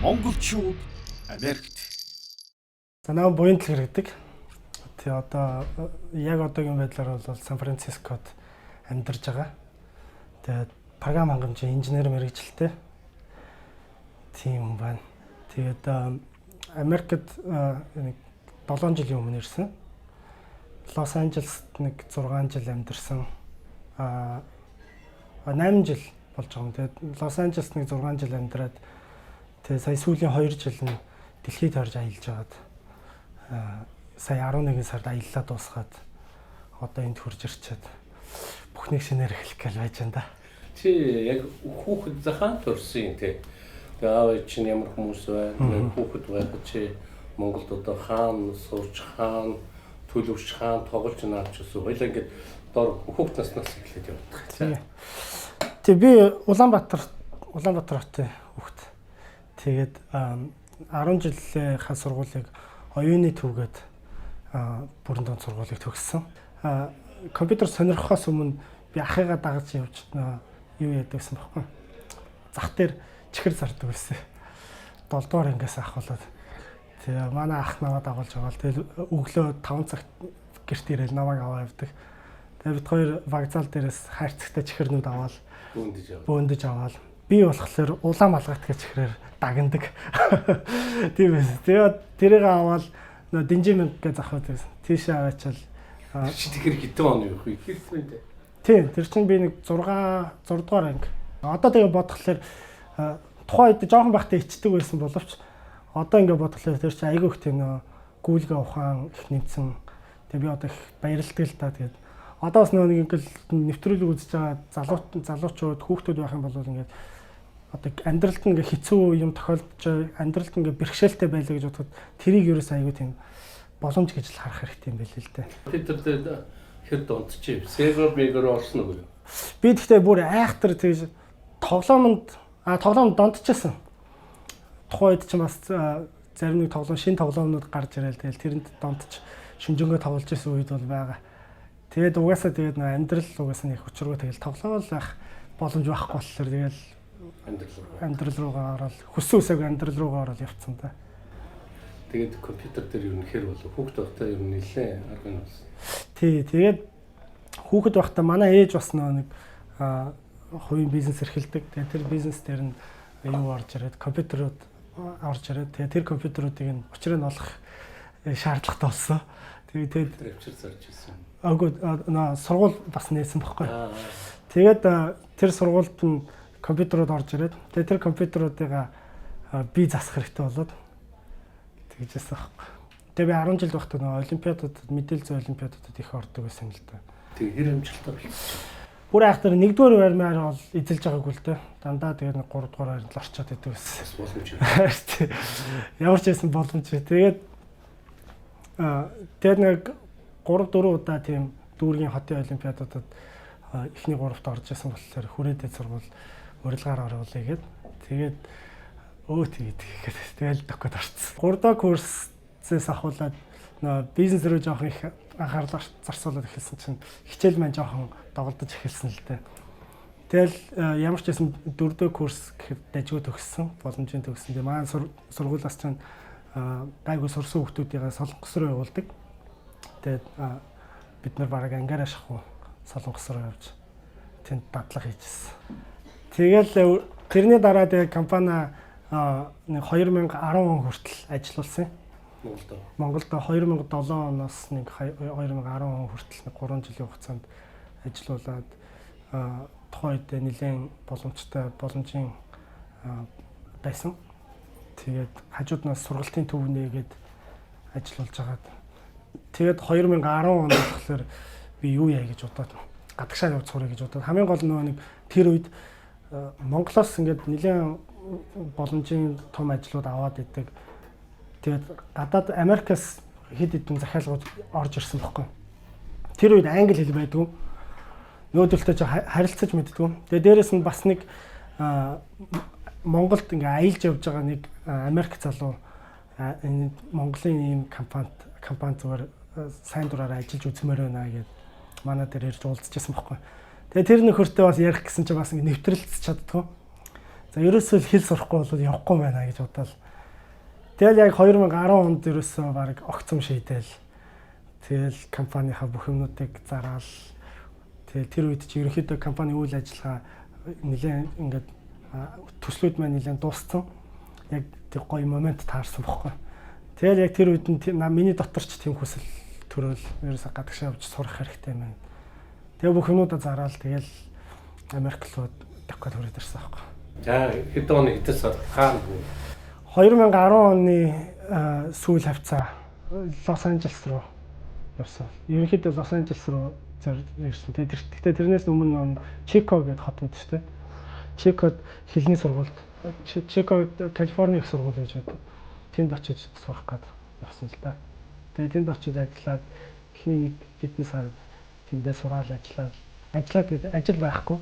Монголчууд Америкт. За намайг Буянтал гэдэг. Тэгээ одоо яг одоогийн байдлаар бол Сан Францискод амьдарч байгаа. Тэгээд програм хангамжийн инженер мэргэжилтэй тийм хүн байна. Тэгээд Америкт 7 жилийн өмнө ирсэн. Лос Анжелест нэг 6 жил амьдарсан. 8 жил болж байгаа юм. Тэгээд Лос Анжелест нэг 6 жил амьдраад тэгээд сая сүүлийн 2 жил нь дэлхийд харж аялж байгаад сая 11 сард аяллаа дуусгаад одоо энд хурж ирчээд бүхнийг шинээр эхлэх гэж байж байна да. Чи яг хүүхэд захаан төрсөн тий. Тэгээ аав чинь ямар хүмүүс байна? Хүүхэд байхад чи Монголд одоо хаан, сурч хаан, төлөвч хаан тоглож наач гэсэн. Хоёлаа ингээд дор хүүхэд наснаас эхлээд явдаг. Тэг би Улаанбаатар хотын хүүхэд. Тэгээд 10 жилийнхаа сургуулийг оюуны төвгээд бүрэн дан сургуулийг төгссөн. Компьютер сонирхохоос өмнө би ахыгаа дагаж явж юу яадаг гэсэн бохоо. Зах дээр чихэр зардаг байсан. 7 дугаар ангиас ахуулаад. Тэгээ манай ах намайг дагуулж байгаа. Тэгэл өглөө 5 цагт гэрт ирээл намайг аваа явдаг. Тэгээ бид хоёр вокзал дээрээс хайрцагтай чихэрнүүд аваад бөөндөж аваад би болохоор улаан малгайт гэж чихрээр дагнадаг. Тийм ээ. Тэгээд тэрийг аваад Динжимэн гэж захваад байсан. Тийшээ аваачаал. Чи тэгэхээр хэдэн он юу вэ? Хэрхэн бэ? Тийм, тэр чинь би нэг 6 дугаар анги. Одоо тэгээ бодглохлоор тухайн үед жоохон байхдаа ичдэг байсан боловч одоо ингээ бодглохлоор тэр чинь айгүй их тийм гүйлгээ ухаан их нэмсэн. Тэгээ би одоо их баярлалтай л та тэгээд одоо бас нэг ингээл нэвтрүүлэг үзэж байгаа залуучууд хүүхдүүд байх юм бол ингээд одоо амьдралд ингээ хэцүү юм тохиолдож амьдралд ингээ бэрхшээлтэй байлаа гэж бодоход тэрийг ерөөс айгүй тийм боломж гэж л харах хэрэгтэй юм байл л дээ. Тэр хэд донтчих. Сервер мэгэр орсон уу? Би тэгтээ бүр айхтар тэгж тоглоомд донтчихсан. Тухайн үед ч бас зарим нэг шинэ тоглоомнууд гарч ирэл тэгэл тэрэнд донтч шүнжэнгөө тоглож исэн үед бол байгаа. Тэгээд угаасаа тэгээд амьдрал угаасаа нэг хүчрүү тэгэл тоглоом л байх боломж байхгүй болохоор тэгэл амьдрал руугаа ороод хүссэн үсэг амьдрал руугаа ороод явцсан та. Тэгээд компьютер дээр юу нэхэр болов хүүхэд байхдаа юу нэлээ арга нь болсон. Тий, тэгээд хүүхэд байхдаа манай ээж бас нэг хувийн бизнес эрхэлдэг. Тэгээд тэр бизнес дээр нь юу орж ирээд компьютерууд орж ирээд тэгээд тэр компьютеруудыг нь учрыг нь олох шаардлагатай болсон. Тэгээд авчир зарж ирсэн. Сургууль бас нээсэн баггүй. Тэгээд тэр сургуульд нь компьютерууд орж ирээд тэгээд тэр компьютеруудыг би засах хэрэгтэй болоод тэгжсэн байхгүй. Тэгээ би 10 жил байхдаа олимпиадад мэдээлэл зүйн олимпиадад их ордог байсан л да. Тэгээ хэр амжилттай болсон. Бүр айхтар 1-р байрмаар бол эзэлж байгаагүй л дээ. Дандаа тэгээд 3-р байранд л орчоод идэв байсан. Боломж юм. Ямар ч байсан боломж. Тэгээд нэг 3-4 удаа тийм дүүргийн хотын олимпиадуудад эхний 3-т орж исэн болохоор хүрээдээ сургууль урилгаар оруулъя гээд тэгээд тэгэл докод орцсон. 3 дахь курсээс ахуулаад бизнес руу жоох их анхаарлаа зарцуулаад эхэлсэн чинь хичээл маань жоохон доголдож эхэлсэн л дээ. Тэгэл ямар ч байсан 4 дахь курс гэхэд дажгүй төгссөн, боломжийн төгссөн. Тэгээ маань сургуулиас чинь гайгүй сурсан хүмүүсийн солонгос руу явуулдаг. Тэгээд бид нар бараг ангиараа шахуу солонгос руу явж тэнд дадлага хийжсэн. Тэгэл тэрний дараа тэгээ компани 2010 он хүртэл ажилласан. Монголд 2007 оноос нэг 2010 он хүртэл 3 жилийн хугацаанд ажиллаулаад тухайн үед нэлээд боломжийн байсан. Тэгээд хажууднаас сургалтын төв нээгээд ажиллаулж агаад тэгээд 2010 онд болохоор би юу яа гэж бодоод гадагшаа явж сурах гэж бодоод хамгийн гол нэг тэр үед Монголоос ингээд нэлээд боломжийн том ажлууд аваад идэг. Тэгээд гадаад Америкаас хэд хэдэн захиалгууд орж ирсэн байхгүй. Тэр үед англи хэл байдгүй. Нөөдөлтөж харилцаж мэддэггүй. Тэгээд дээрэс нь бас нэг Монголд ингээ аялж явж байгаа нэг Америк залуу энэ Монголын ийм компани зүгээр сайн дураараа ажиллаж үзмээр байна гэд манай дээр ирж уулзчихсан байхгүй. Тэгээд тэр нөхөртөө бас ярих гэсэн чинь бас ингээ нэвтрэлцэж чаддгүй. За ерөөсөө хэл сурахгүй бол явахгүй байна гэж бодоод. Тэгэл яг 2010 онд ерөөсөө баг огцом шийдэл. Тэгэл компанийнхаа бүх юмнуудыг зараал. Тэгэл тэр үед чи ерөнхийдөө компани үйл ажиллагаа нэлээд ингээд төслүүд маань нэлээд дууссан. Яг тэр гоё момент таарсан бохгүй. Тэгэл яг тэр үед нь миний дотор ч тийм хүсэл төрөөл ерөөсөө гадагшаа явж сурах хэрэгтэй юм байна. Тэгээ бүх юмудаа зараал тэгэл Америк руу давхад хүрээд ирсэн байхгүй. За хэдэн оны хэдэн сар хаана вэ? 2010 оны сүүл хавцаа Лос Анжелес руу явсан. Ерөнхийдөө Лос Анжелес руу ирсэн. Тэгэхдээ тэрнээс өмнө Чико гэдэг хот мэт шүү дээ. Чикод хэлний сургуульд Чикод Калифорни их сургууль гэж байдаг. Тэнд очиж сурах гээд явсан л да. Тэгээ тэнд очиж ажиллаад ихний хэдэн сар тэндээ сураал ажиллаад ажил байхгүй.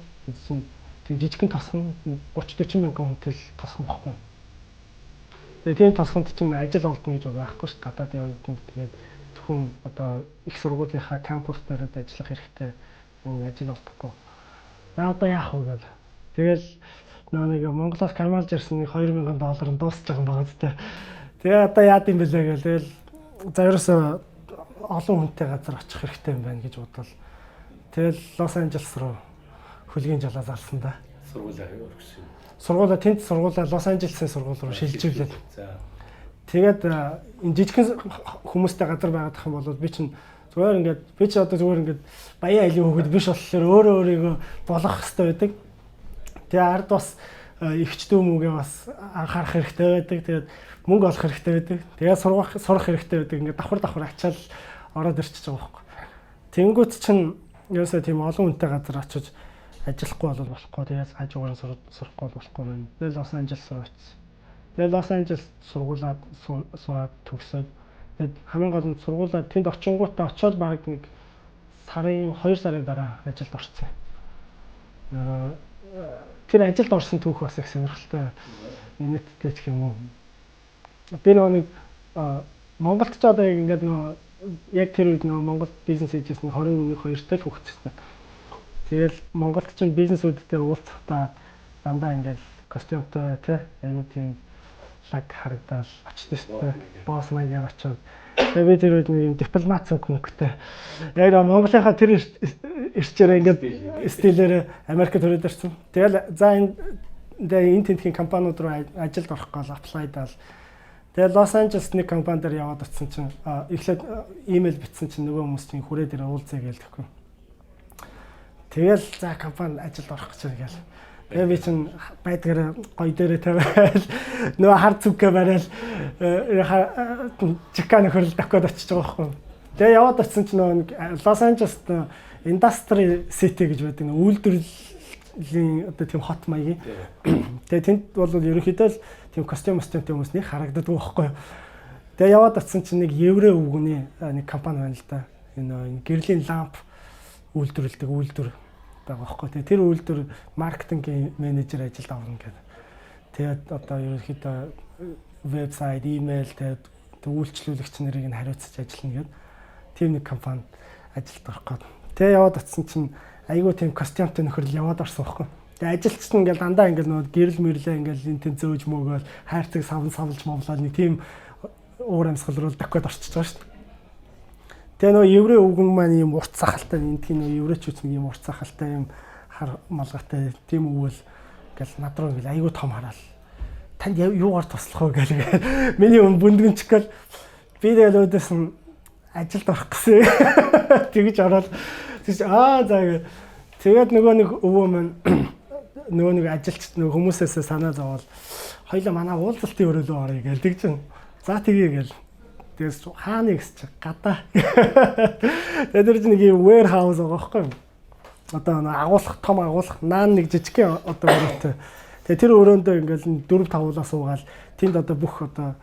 Тийм жижигхэн тосгон 30-40 мянган хүнтэй тосгон байхгүй. Тэгээ тийм тосгонд чинь ажил олдно гэж байхгүй шүү. Гадаад явагдана. Тэгээд зөвхөн одоо их сургуулийнхаа кампус дээр ажиллах хэрэгтэй. Ажил олдохгүй. Одоо яах вэ гэвэл тэгэл нэг Монголоос камалж ирсэн $2000 нь дуусч байгаа юм байна зү. Тэгээ одоо яад юм бэлээ гээл. Тэгэл за ерөөсөө олон хүнтэй газар очих хэрэгтэй юм байна гэж бодлоо. Тэгэл Лос Анжелес руу хөлгийн жалаа залсан да. Сургуулаа өргөсөн. Сургуулаа тэнд сургуулаа Лос Анжелесийн сургууль руу шилжүүлээд. За. Тэгээд энэ жижигхэн хүмүүстэй газар байгаад ах юм бол би чинь зүгээр ингээд би ч одоо зүгээр ингээд баян айлын хүүхэд биш болохоор өөрөө өөрийгөө болгох хэрэгтэй байдаг. Тэгээ ард бас ихчдүү мүгээ бас анхаарах хэрэгтэй байдаг. Тэгээд мөнгө олох хэрэгтэй байдаг. Тэгээд сурах хэрэгтэй байдаг. Ингээд давхар ачаал ороод ирчихэж байгаа байхгүй. Тэнгүүт чинь ерөөсөө тийм олон хүнтэй газар очиж ажиллахгүй бол болохгүй. Тэгээд хажуугаар сурахгүй болохгүй байна. Тэгээд Лос Анжелес руу очив. Тэгээд Лос Анжелес сургуулаад сураад төгсөөд тэгээд хамгийн гол нь сургуулаа тэнд очингуудаа очиод баг нэг сарын 2 сарын дараа ажилд орсон. Тэр ажилд орсон түүх бас их сонирхолтой. Инэттэй ч юм уу. Би нэг Монголд ч одоо ингээд яг тэр үед Монгол бизнес хийжсэн 22-т л хөгжсөн. Тэгэл Монголд ч бизнесүүдтэй уулзахдаа дандаа ингээд костюмтой тий аюу тийм лаг харагдаад очиж шүү дээ. Босс маягаар очиод. Тэгээ би тэр үед нэг юм дипломат хөнгөтэй. Яг Монголынхаа тэр ирчээрээ ингээд стилээр Америкт төрөөд ирсэн. Тэгэл за энэ тентхийн компаниуд руу ажилд орох гол аплайдаал. Тэгээ Лос Анжелес нэг компани дээр яваад очсон чинь эхлээд имэйл бичсэн чинь нөгөө хүмүүс чинь хүрээд ирээ уулзъя гэлдэхгүй. Тэгэл за компани ажилд орох гэж байгаа гэл. Тэгээ би чинь байдгаар гоё дээрээ тавиал нөгөө хар зүггээ барайл чика нөхөрл давхад очиж байгаа байхгүй. Тэгээ яваад очсон чинь нөгөө Лос Анжелест Industry City гэж байдаг нэг үйлдвэрлэлийн одоо тийм хот маягийн. Тэгээ тэнд бол ерөнхийдөө л тийм костюмтэй хүмүүс нэг харагддаг байхгүй. Тэгээ яваад очсон чинь нэг еврей өвгөний нэг компани байна л да. Энэ гэрлийн ламп үйлдвэрлэдэг үйлдвэр байгаа байхгүй. Тэгээ тэр үйлдвэр маркетингийн менежер ажилд авна гэдэг. Тэгээд одоо ерөнхийдөө вебсайт, имэйл тэгээд үйлчлүүлэгч нарыг нь хариуцж ажиллана гэдэг. Тийм нэг компанид ажилд орох гээд. Тэгээ яваад очсон чинь айгүй тийм костюмтэй нөхөрл яваад орсон байхгүй. Тэгээ ажилч нь ингээл дандаа ингээл нөгөө гэрэл мэрлээ ингээл энэ тэн зөөж мөгөөл хайрцаг савлж мовлоод нэг тийм уур амьсгал руу давхад орчиж байгаа шүү дээ. Тэгээ нөгөө еврей өвгөн маань ийм урт сахалтай энэ тийм нөгөө еврейчүүд ийм урт сахалтай ийм хар малгайтай тийм өвөл ингээл над руу ингээл айгүй том хараал. Танд юугаар туслах вэ гээл. Миний бүндгэн чигэл би тэгэл өөдөөс нь ажилд орох гэсэн. Тэгж ороод за тэгээд нөгөө нэг өвөө маань нөгөө нэг ажилчид нөгөө хүмүүсээс санаа зовоол хоёлаа манай уулзалтын өрөөлөө орё гээл тэгж чинь за тгий гээл тэгээс хааны гэж гадаа тэгээд тэр чинь нэг юм warehouse байгаа байхгүй одоо агуулах том агуулах наан нэг жижигхэн одоо өрөөтэй тэгээд тэр өрөөндөө ингээл 4-5 уулаа суугаал тэнд одоо бүх одоо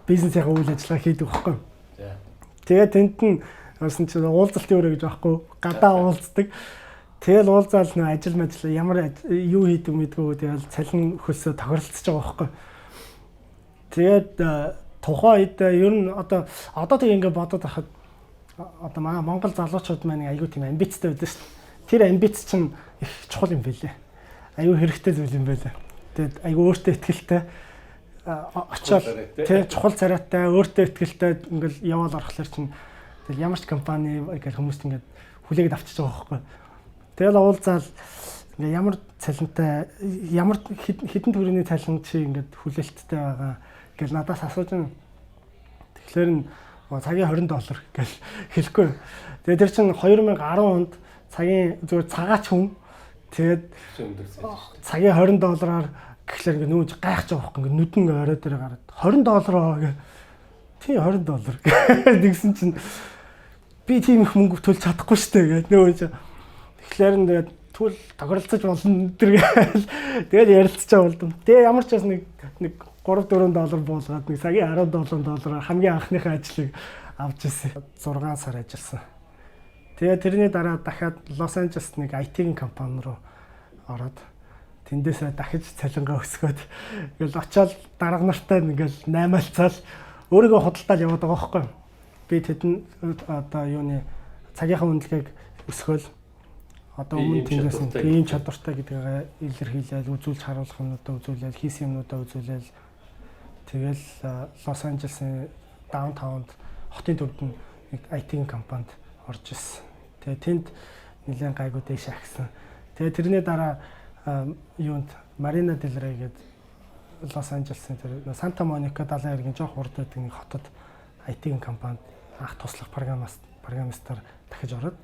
бизнесийн үйл ажиллагаа хийдэг байхгүй тэгээд тэнд нь орсон чинь уулзалтын өрөө гэж байхгүй гадаа уулздаг. Тэгэл уулзаал нөө ажил ямар юу хийдэг мэдгүй тэгэл цалин хөлсөө тохиролцож байгаа байхгүй. Тэгээд тухайн үед ер нь одоо тэг ингээд бодоод байхад одоо манай Монгол залуучууд маань аягүй тийм амбицтай байдаг шүү дээ. Тэр амбиц чинь их чухал юм байлээ. Аягүй хэрэгтэй зүйл юм байлээ. тэгээд айгүй өөртөө ихтэй очоод тий чухал царайтай өөртөө ихтэй ингээл яваал орохлоор чинь тэгэл ямар ч компани ингээл хүмүүст ингээд хүлээгээд авчиж байгаа байхгүй. Тэгэл уулзаал ингээ ямар цалинтай ямар хэдэн төгрөгийн цалин чи ингээд хүлээлттэй байгаа гэл надаас асууж байна. Тэгэхээр нь цагийн $20 гэл хэлэхгүй. Тэгээд тэр чинь 2010 онд цагийн зүгээр цагаач хүн тэгээд цагийн $20-аар гэхлээр ингээ нүүж гайхаж байгаа байхгүй. Ингээ нүдэн орой дээр гараад $20 гээ. Тий $20 гэсэн чинь би тийм их мөнгө төлж чадахгүй штэ гэдэг нөгөө чинь. Тэгэхээр нь тэгээд түл тохиролцож болно тэгэл ярилцчаа болдом. Тэгээ ямар ч бас нэг $3-4 буулгаад нэг цагийн $17 хамгийн анхныхаа ажлыг авч ирсэн. 6 сар ажилласан. Тэгээ тэрний дараа дахиад Лос Анжелес нэг IT-ийн компани руу ороод тэндээсээ дахиж цалингаа өсгөөд ингээл очиод дарга нартай ингээл наймаалцаал өөрийгөө худалдаал яваад байгаа байхгүй. Би тэдэн одоо юуны цагийнхаа үнэлгээг өсгөөл одоо өмнө тэндээс ийм чадвартай гэдгийг илэрхийлээл үзүүлж харуулах юмнуудаа үзүүлээл хийсэн юмнуудаа үзүүлээл тэгэл Лос Анжелесийн даунтаунд хотын төвд нэг IT-ийн компанид орж ирсэн. Тэгээ тэнд нэлээд гайгүй дэш агсан. Тэгээ тэрний дараа юунд Марина Дель Рей гэдэг Лос Анжелесийн тэр Санта Моника далайн эргийн жоох урд байдаг нэг хотод IT-ийн компанид анх туслах программистаар дахиж ороод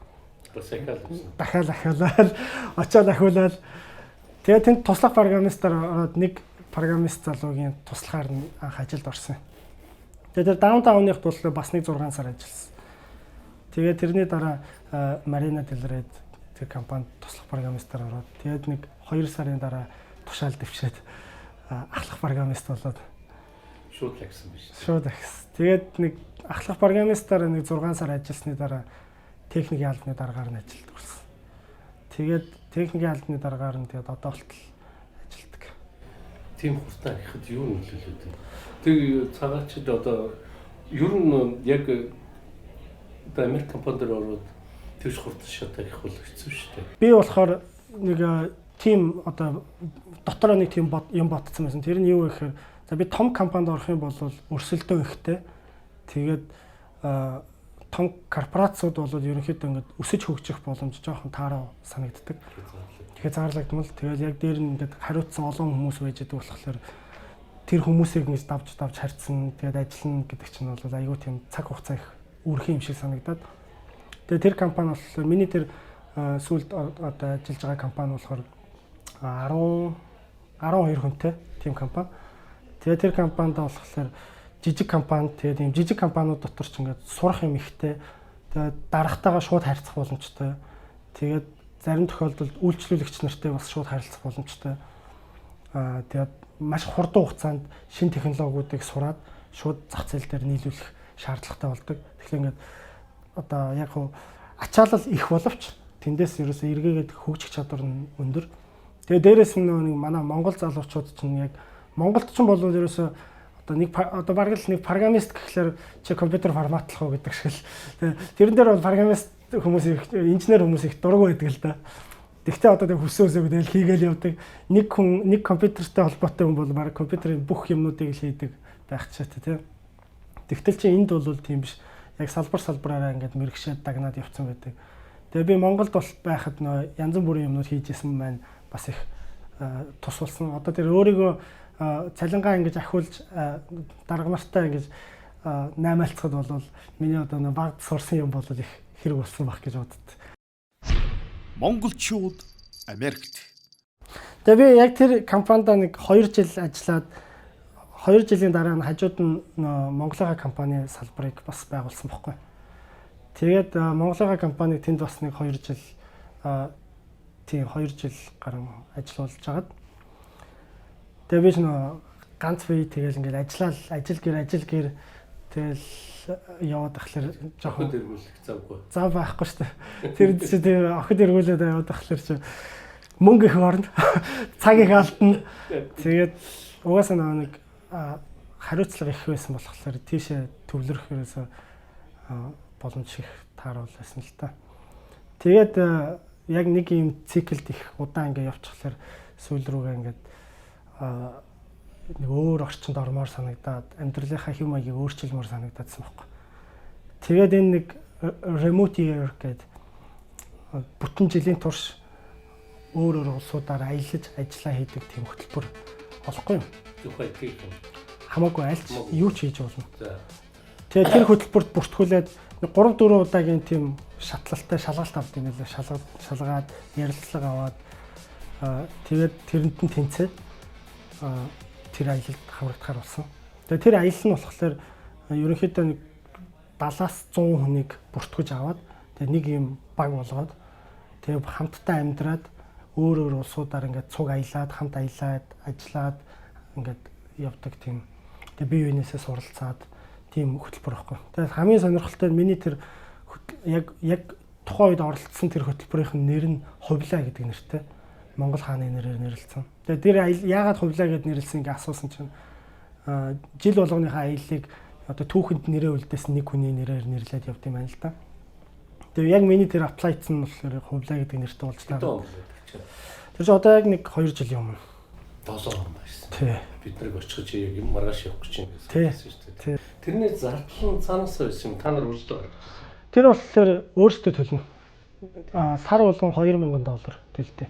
дахиад очоод ахиулаад тэгээ тэнд туслах программистаар ороод нэг программист залуугийн туслахаар анх ажилд орсон. Тэгээ тэр даунтауных тул бас нэг 6 сар ажилласан. Тэгээ тэрний дараа Marina del Rey тэр компанид туслах программистаар ороод тэгээд нэг 2 сарын дараа тушаал дэвшээд ахлах программист болоод шууд агсан биш. Шууд агс. Тэгээд нэг ахлах программистаар нэг 6 сар ажилласны дараа техникийн албаны дараагаар нь ажилд орсон. Тэгээд техникийн албаны дараагаар нь тэгээд одоо болтол ажилдаг. Тийм хурдан ихэд юу нөлөөлөд вэ? Тэг цагаачд одоо ер нь яг Америк компанид ороод тэгш хурдан шатах их бол хэцүү шүү дээ. Би болохоор нэг тим одоо дотороо нэг тим юм ботцсон байсан. Тэр нь юу вэ гэхээр за би том компанид орох юм бол өрсөлдөө ихтэй. Тэгээд том корпорацууд бол ерөнхийдөө ингээд өсөж хөгжих боломж жоохон таараа санагддаг. Тэгэхээр заарлагдмал. Тэгээд яг дээр нь ингээд хариуцсан олон хүмүүс байж байгаа болохоор тэр хүмүүсийг ингэж давж харьцсан. Тэгээд ажиллана гэдэг чинь бол айгүй тийм цаг хугацаа их үрхэн юм шиг санагдаад. Тэгээд тэр компани болохоор миний тэр сүүлд одоо ажиллаж байгаа компани болохоор 12 хүнтэй тийм компани. Тэгээд тэр компанид болохоор жижиг компани тэгээд ийм жижиг компаниуд дотор ч ингээд сурах юм ихтэй. Тэгээд дарагтайгаа шууд харьцах боломжтой. Тэгээд зарим тохиолдолд үйлчлүүлэгч нартай бас шууд харилцах боломжтой. Тэгээд маш хурдан хугацаанд шинэ технологиудыг сураад шууд зах зээл дээр нийлүүлэх шаардлагатай болдог. Тэгэхээр ингээд одоо яг хуу ачаалал их боловч тэндээс ерөөсөө эргээгээд хөгжих чадвар нь өндөр. Тэгээ дээрэс нь нэг манай Монгол залуучууд чинь яг Монголд ч бол ерөөсөө одоо бараг л нэг программист гэхлээр чи компьютер форматлах уу гэдэг шиг л. Тэрэн дээр бол программист хүмүүс их инженер хүмүүс их дург байдаг л да. Тэгтээ одоо тэг хүсөөсөө тэгэл хийгээл явдаг. Нэг хүн нэг компьютертэй холбоотой хүн бол бараг компьютерийн бүх юмнуудыг л хийдэг байх ч тийм. Тэгтэл чи энд бол тийм биш. Яг салбараараа ингээд мэрэгшээд дагнаад явцсан байдаг. Тэгээ би Монголд бол байхад нөө янз бүрийн юмнууд хийжсэн маань бас их тус болсон. Одоо тэр өөрийгөө цалингаа ингэж ахиулж дарга нартай ингэж наймаалцахад бол миний одоо багд сурсан юм бол их хэрэг болсон байх гэж боддог. Монголчууд Америкт. Тэгээ би яг тэр компанид нэг 2 жил ажиллаад 2 жилийн дараа нь хажууд нь Монголын компани салбарыг бас байгуулсан байхгүй. Тэгээд Монголын компаниг тэнд бас нэг 2 жил тийм 2 жил гарan ажиллуулж агаад тэгээ би ч ганц бие тэгэл ингээд ажил гэр тэгэл яваад ахлаар жоохон эргүүлэх завгүй. Зав байхгүй шүү дээ. Тэр чи тэр охид эргүүлээд яваад ахлаар чи мөнгө их орно. Цаг их алдна. Тэгээд угаасаа нэг хариуцлага их байсан болохоор тийшээ төвлөрөх ерөөсө боломж их тааруул байсан л та. Тэгээд яг нэг юм циклд их удаан ингээд явчихлаар сүүл рүүгээ ингээд нэг өөр орчинд ормоор санагдаад амьдралынхаа хэв маягийг өөрчилмөр санагдаадсан байхгүй. Тэгээд энэ нэг remote year гэдэг бүтэн жилийн турш өөр улсуудаар аялаж ажиллаа хийдэг тийм хөтөлбөр олохгүй юм. Тухай тийм. Хамаагүй альч юу ч хийж болно. Тэгээд тэр хөтөлбөрт бүртгүүлээд 3-4 удаагийн тийм шатлалтай шалгалт авд юм байлаа. Шалгаад ярилцлага аваад тэгээд тэрэнд нь тэнцээд тэр аялалд хамрагдахаар болсон. Тэгээд тэр аялал нь болохоор ерөнхийдөө нэг 70-аас 100 хүнийг бүртгүүлж аваад тэгээд нэг юм баг болгоод тэгээд хамтдаа амьдраад өөр улсуудаар ингээд цуг аялаад хамт аялаад ажиллаад ингээд явдаг тийм. Тэгээд бие биенээсээ суралцаад тийм хөтөлбөр байхгүй. Тэгээд хамгийн сонирхолтой нь миний тэр яг тухайн үед оролцсон тэр хөтөлбөрийн нэр нь Хувлаа гэдэг нэртэй. Монгол хааны нэрээр нэрлэлсэн. Тэгээд тэр яагаад Хувлаа гэд нэрлсэн ингээ асуусан чинь жил болгоныхаа аяллыг одоо түүхэнд нэрээ үлдээсэн нэг хүний нэрээр нэрлээд явд юм байна л да. Тэгээд яг миний тэр аплайцсан нь болохоор Хувлаа гэдэг нэртэй болж таа. Тэр чинь одоо яг нэг 2 жилийн өмнө 7 он байсан. Тий. Бид нарыг очихж юм маргааш явах гэж юм байсан шүү дээ. Тэрний зардал нь цаанаас байсан юм. Та нар үзлээ. Тэр болохоор өөрсдөө төлнө. Сар болгон $2000 төлдөө.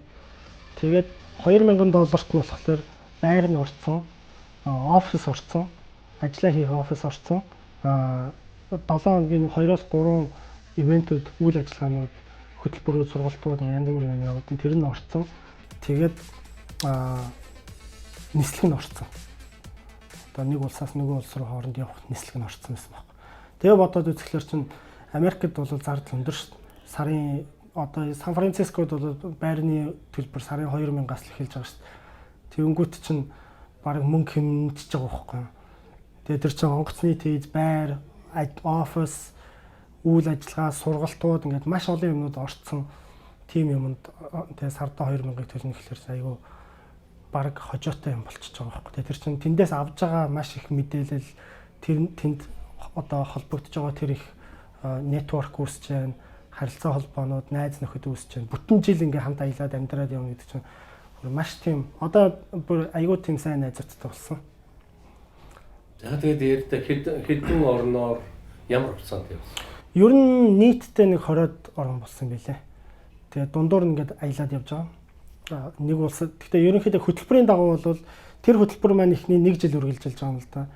Тэгээд $2000-т нь болохоор байр нь урьдсан, офис урьдсан, ажиллаа хийх офис урьдсан, 7 хоногийн 2-3 ивентүүд, үйл ажиллагаанууд, хөтөлбөрүүд, сургалтууд янз бүрийн явагдсан. Тэр нь орцсон. Тэгээд нислэг нь орцсон. Одоо нэг улсаас нөгөө улс руу хооронд явах нислэг нь орцсон байсан баг. Тэгээ бодоод үзэхлээр чинь Америкт бол зардал өндөр шүү дээ. Сарын одоо Сан Францискод бол байрны төлбөр сарын 2000-аас л эхэлж байгаа шүү дээ. Тэнгүүт чинь баг мөнгө хэмжиж байгаа байхгүй. Тэгээ тэр чинь онгоцны тийж байр, офис, үйл ажиллагаа, сургалтууд ингээд маш олон юмнууд орцсон. Тим юмд тэгээ сарда 2000-ыг төлнө гэхэлэр айгүй баг хожоотой юм болчихж байгаа байхгүй. Тэгээ тэр чинь тэндээс авж байгаа маш их мэдээлэл тэнд одоо холбогдож байгаа тэр их network үүсэж байна, харилцаа холбоонууд, найз нөхөд үүсэж байна. Бүтэн жил ингээ хамт аялаад амьдраад явна гэдэг чинь маш тийм одоо бүр айгүй тийм сайн найзуудтай болсон. За тэгээд хэдэн орноор ямар хугацаанд явсан? Ер нь нийтдээ нэг 20-од орн болсон байлээ. Тэгээд дундуур ингээд аялаад явж байгаа. Нэг улсад. Гэхдээ ерөнхийдөө хөтөлбөрийн дагуу бол тэр хөтөлбөр маань ихний 1 жил үргэлжилж байгаа юм л да.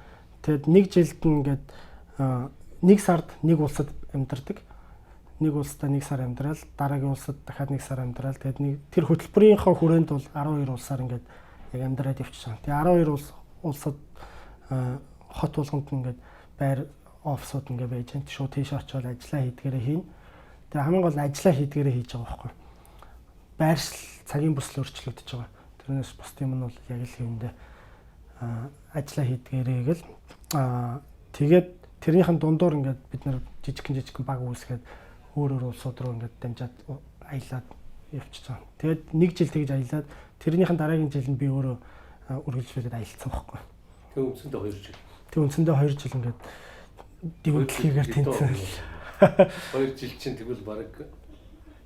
Тэгээд 1 жилд нь ингээд 1 сард нэг улсад амьдардаг. Нэг улстай 1 сар амьдрал, дараагийн улсад дахиад 1 сар амьдрал. Тэгээд тэр хөтөлбөрийнхөө хүрээнд бол 12 улсаар ингээд яг амьдраад явчихж байгаа. Тэгээд 12 улсад хот болгонд ингээд байр офисууд ингээд байж байна. Шууд тийш очиод ажиллаа хийдгээрээ хийн. Тэгээд хамгийн гол ажиллаа хийдгээрээ хийж байгаа байхгүй. Байршил цагийн бүсэл өөрчлөгдөж байгаа. Тэрнээс бус юм нь бол яг л юундээ ажиллаа хийдгээрээ гэл тэгээд тэрнийхэн дундуур ингээд бид нар жижигхэн баг үүсгээд өөр улсууд руу ингээд дамжаад аялаад явчихж байгаа. Тэгээд 1 жил тэгж аялаад тэрнийхэн дараагийн жил нь би өөрөө үргэлжлүүлээд аялцсан байхгүй. Тэг үндсэндээ 2 жил. Тэг үндсэндээ 2 жил ингээд дивэлхийгээр тэнцсэн. 2 жил чинь тэгвэл баг.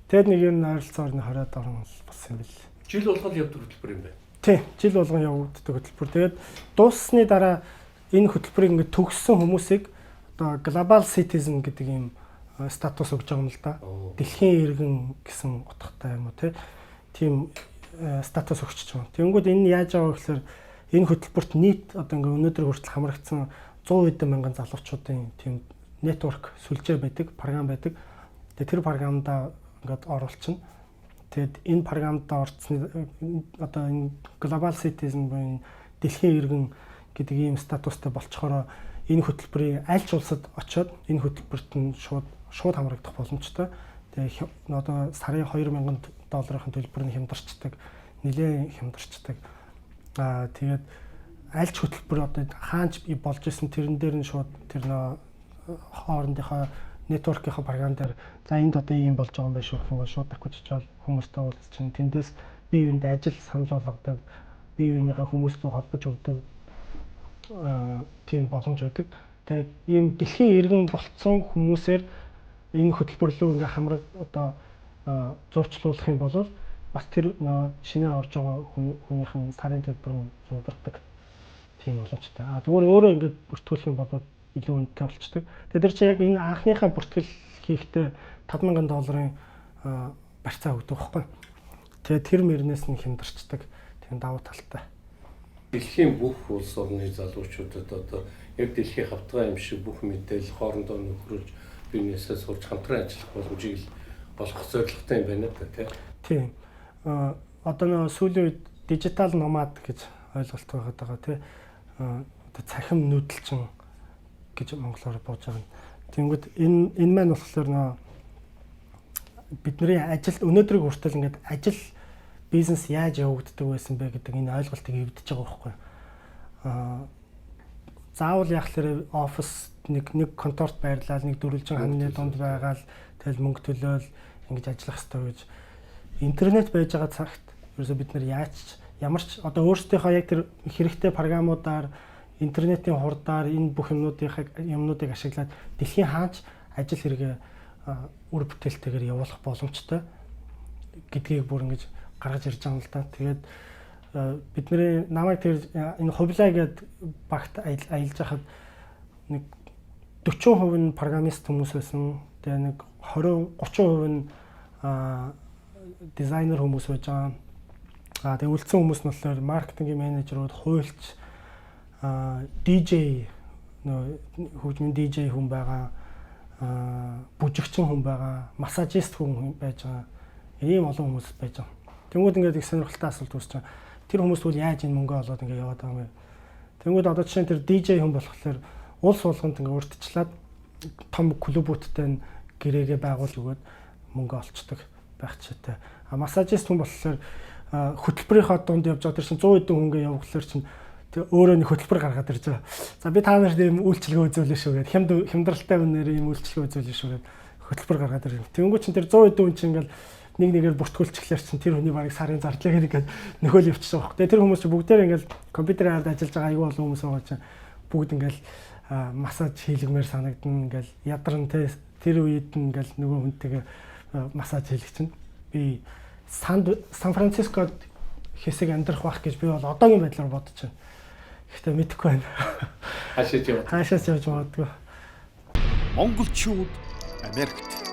Тэгэд нэг юм ойролцоогоор 20-од орн болсон юм бэл. Жил болгон явдаг хөтөлбөр юм байна. Тий, жил болгон явагддаг хөтөлбөр. Тэгээд дууссаны дараа энэ хөтөлбөрийг ингээд төгссөн хүмүүсийг одоо global citizen гэдэг юм статус өгж байгаа юм л да. Дэлхийн иргэн гэсэн утгатай юм уу тийм статус өгч байгаа. Тэнгүүд энэ яаж байгаа вэ гэхээр энэ хөтөлбөрт нийт одоо ингээд өнөөдөр хүртэл хамрагдсан 100 хэдэн мянган залуучуудын тийм network сүлжээ байдаг, програм байдаг. Тэгээд тэр програмдаа ингээд оруулчихна. Тэгэд энэ програмдаа орцсон одоо энэ global citizen буюу дэлхийн иргэн гэдэг ийм статустай болцохороо энэ хөтөлбөрийн аль ч улсад очиод энэ хөтөлбөрт нь шууд хамрагдах боломжтой. Тэгээ одоо сарын $2000 төлбөр нь хямдарчдаг, нэлээд хямдарчдаг. Тэгээд аль ч хөтөлбөр одоо хаанч болж исэн тэрэн дээр нь шууд тэр хоорондынхоо network-ийнхаа програм дээр за энд одоо ийм болж байгаа юм байна шүү гэх шууд давхиж чад хүмүүстэй уулзчихна. Тэндээс бие биендээ ажил санал болгодог, бие биенийхээ хүмүүстэй холбож өгдөг тийм боломж өгдөг. Тэгээд ийм дэлхийн иргэн болцсон хүмүүсээр энэ хөтөлбөр рүү ингээ хамраг одоо зурчлуулах юм бол бас тэр шинэ орж байгаа хүнийхэн сарын төлбөр зузардаг тийм боломжтой. Зүгээр өөрөө ингээд бүртгүүлэх юм бол илүү үнэтэй болчдөг. Тэгэхээр чи яг энэ анхныхаа бүртгэл хийхдээ $5,000 барьцаа өгдөг байхгүй. Тэгээ тэр мөрнөөс нь хямдарчдаг. Тийм давуу талтай. Дэлхийн бүх улс орны залуучуудад одоо яг дэлхийн хавтгай юм шиг бүх мэдээлэл хоорондоо нөхрүүлж бизнесээ сурч хамтран ажиллах боломжийг олох зорилготой юм байна да тийм. Одоо нөө сүүлийн үед дижитал номад гэж ойлголт байгаа тий. Одоо цахим нүүдэлчин гэж монголоор бууж байгаа. Тэнгүүд энэ маань болохоор нөө бидний ажил өнөөдрийг хүртэл ингээд ажил бизнес яаж явагддаг байсан бэ гэдэг энэ ойлголтыг эвдэж байгаа байхгүй. Заавал яг л офис нэг конторт байрлал нэг дөрвөлжин ханы донд байгаа л тэгэл мөнгө төлөөл ингэж ажиллах хэрэгтэй гэж интернет байж байгаа цагт ерөөсөө бид нар ямар ч одоо өөрсдийнхөө яг тэр хэрэгтэй програмуудаар интернетийн хурдаар энэ бүх юмнуудыг ашиглаад дэлхийн хаач ажил хэрэгэ үр бүтээлтэйгээр явуулах боломжтой гэдгийг бүр ингэж гаргаж ирж байгаа юм л да. Тэгээд бидний намайг тэр энэ хувлаа гэдэг багт аялж хахад нэг 40% нь программист хүмүүс байсан. Тэгээ нэг 20-30% нь дизайнер хүмүүс байж байгаа. Тэгээ үлдсэн хүмүүс нь болохоор маркетингийн менежерүүд, хуульч, DJ хөгжмийн DJ хүн байгаа, бүжигчин хүн байгаа, массажист хүн байж байгаа. Ийм олон хүмүүс байж байгаа. Тэнгүүд ингээд их сонирхолтой асуулт үүсэж байгаа. Тэр хүмүүс бол яаж энэ мөнгө олоод ингээд яваад байгаа юм бэ? Тэнгүүд одоо жишээ нь тэр DJ хүн болохоор улс болгонд ингээд урьдчилаад том клубүүдтэй гэрээгээ байгуул өгөөд мөнгө олцдог байх читэй. Массажист хүн болохоор хөтөлбөрийнхөө дунд явж байгаа тэр чинь 100 хэдэн хүнгээ явуулахлаар чинь өөрөө нэг хөтөлбөр гаргаад ирж байгаа. За би та нарт ийм үйлчлэгээ үзүүлнэ шүү гэдэг. Хямдралтай үнээр ийм үйлчлэгээ үзүүлнэ шүү гэдэг хөтөлбөр гаргаад ирж байгаа. Тэнгүүд чинь тэр 100 хэдэн хүн чинь ингээд нэг нэгээр бүртгүүлчихлээр чинь тэр хүний барыг сарын зардлыг ингээд нөхөөл явчихсан байхгүй. Тэр хүмүүс чинь бүгдээр ингээд компьютерээр ажиллаж байгаа аюул олон хүмүүс байгаа чинь бүгд ингээд массаж хийлгмээр санагдана ингээд ядарн тэр үед ингээд нөгөө хүнтэйгээ массаж хийлгэж чинь би Сан Францискод хэсэг амьдрах байх гэж би бол одоогийн байдлаар бодож байна. Гэхдээ мэдэхгүй байна. Хаашаач явж магадгүй. Монголчууд Америкт